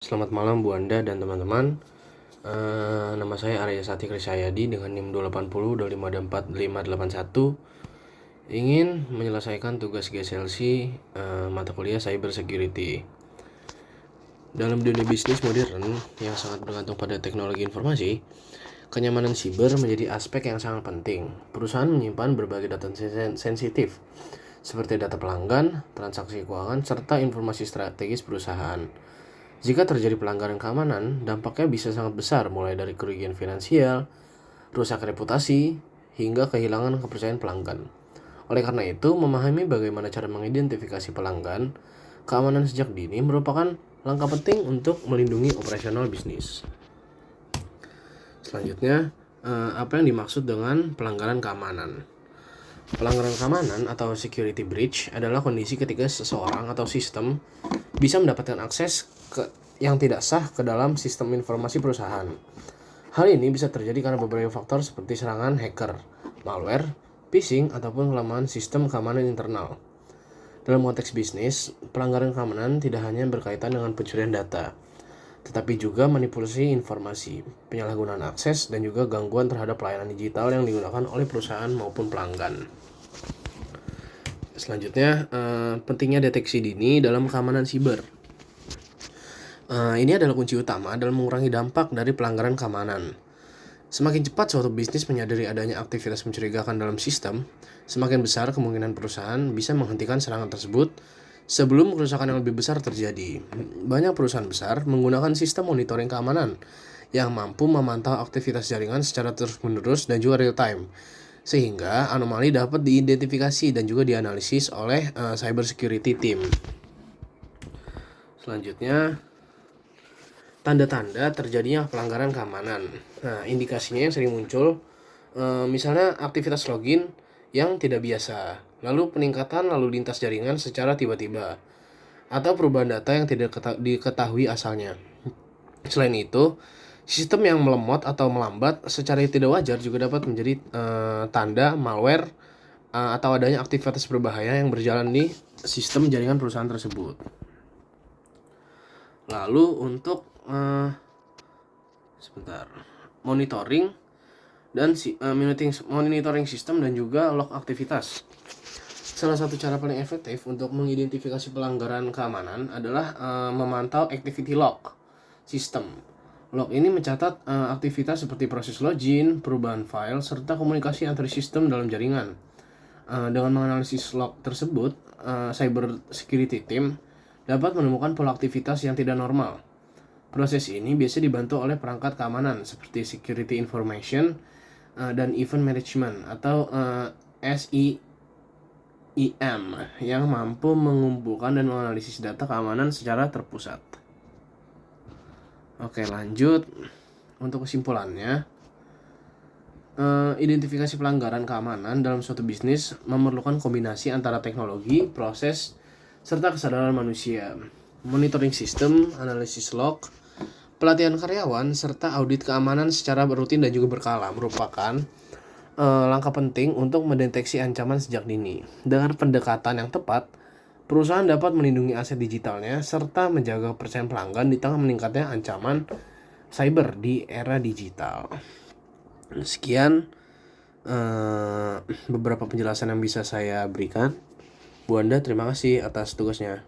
Selamat malam Bu Anda dan teman-teman. Nama saya Arya Sati Krisayadi dengan NIM 280 ingin menyelesaikan tugas GSLC mata kuliah Cyber Security. Dalam dunia bisnis modern yang sangat bergantung pada teknologi informasi, kenyamanan siber menjadi aspek yang sangat penting. Perusahaan menyimpan berbagai data sensitif seperti data pelanggan, transaksi keuangan, serta informasi strategis perusahaan. Jika terjadi pelanggaran keamanan, dampaknya bisa sangat besar, mulai dari kerugian finansial, rusak reputasi, hingga kehilangan kepercayaan pelanggan. Oleh karena itu, memahami bagaimana cara mengidentifikasi pelanggan keamanan sejak dini merupakan langkah penting untuk melindungi operasional bisnis. Selanjutnya, apa yang dimaksud dengan pelanggaran keamanan? Pelanggaran keamanan atau security breach adalah kondisi ketika seseorang atau sistem bisa mendapatkan akses yang tidak sah ke dalam sistem informasi perusahaan. Hal ini bisa terjadi karena beberapa faktor seperti serangan hacker, malware, phishing, ataupun kelemahan sistem keamanan internal. Dalam konteks bisnis, pelanggaran keamanan tidak hanya berkaitan dengan pencurian data, tetapi juga manipulasi informasi, penyalahgunaan akses, dan juga gangguan terhadap pelayanan digital yang digunakan oleh perusahaan maupun pelanggan. Selanjutnya, pentingnya deteksi dini dalam keamanan siber. Ini adalah kunci utama dalam mengurangi dampak dari pelanggaran keamanan. Semakin cepat suatu bisnis menyadari adanya aktivitas mencurigakan dalam sistem, semakin besar kemungkinan perusahaan bisa menghentikan serangan tersebut sebelum kerusakan yang lebih besar terjadi. Banyak perusahaan besar menggunakan sistem monitoring keamanan yang mampu memantau aktivitas jaringan secara terus-menerus dan juga real-time, sehingga anomali dapat diidentifikasi dan juga dianalisis oleh cyber security team. Selanjutnya, tanda-tanda terjadinya pelanggaran keamanan. Nah, indikasinya yang sering muncul, misalnya aktivitas login yang tidak biasa, lalu peningkatan lalu lintas jaringan secara tiba-tiba, atau perubahan data yang tidak diketahui asalnya. Selain itu, sistem yang melemot atau melambat secara tidak wajar juga dapat menjadi tanda malware atau adanya aktivitas berbahaya yang berjalan di sistem jaringan perusahaan tersebut. Lalu untuk monitoring dan monitoring sistem dan juga log aktivitas. Salah satu cara paling efektif untuk mengidentifikasi pelanggaran keamanan adalah memantau activity log sistem. Log ini mencatat aktivitas seperti proses login, perubahan file, serta komunikasi antar sistem dalam jaringan. Dengan menganalisis log tersebut, cyber security team dapat menemukan pola aktivitas yang tidak normal. Proses ini biasa dibantu oleh perangkat keamanan seperti Security Information dan Event Management atau SEIM yang mampu mengumpulkan dan menganalisis data keamanan secara terpusat. Oke, lanjut. Untuk kesimpulannya, identifikasi pelanggaran keamanan dalam suatu bisnis memerlukan kombinasi antara teknologi, proses, serta kesadaran manusia. Monitoring sistem, analisis log, pelatihan karyawan, serta audit keamanan secara rutin dan juga berkala merupakan langkah penting untuk mendeteksi ancaman sejak dini. Dengan pendekatan yang tepat, perusahaan dapat melindungi aset digitalnya serta menjaga kepercayaan pelanggan di tengah meningkatnya ancaman cyber di era digital. Sekian beberapa penjelasan yang bisa saya berikan. Bu Anda, terima kasih atas tugasnya.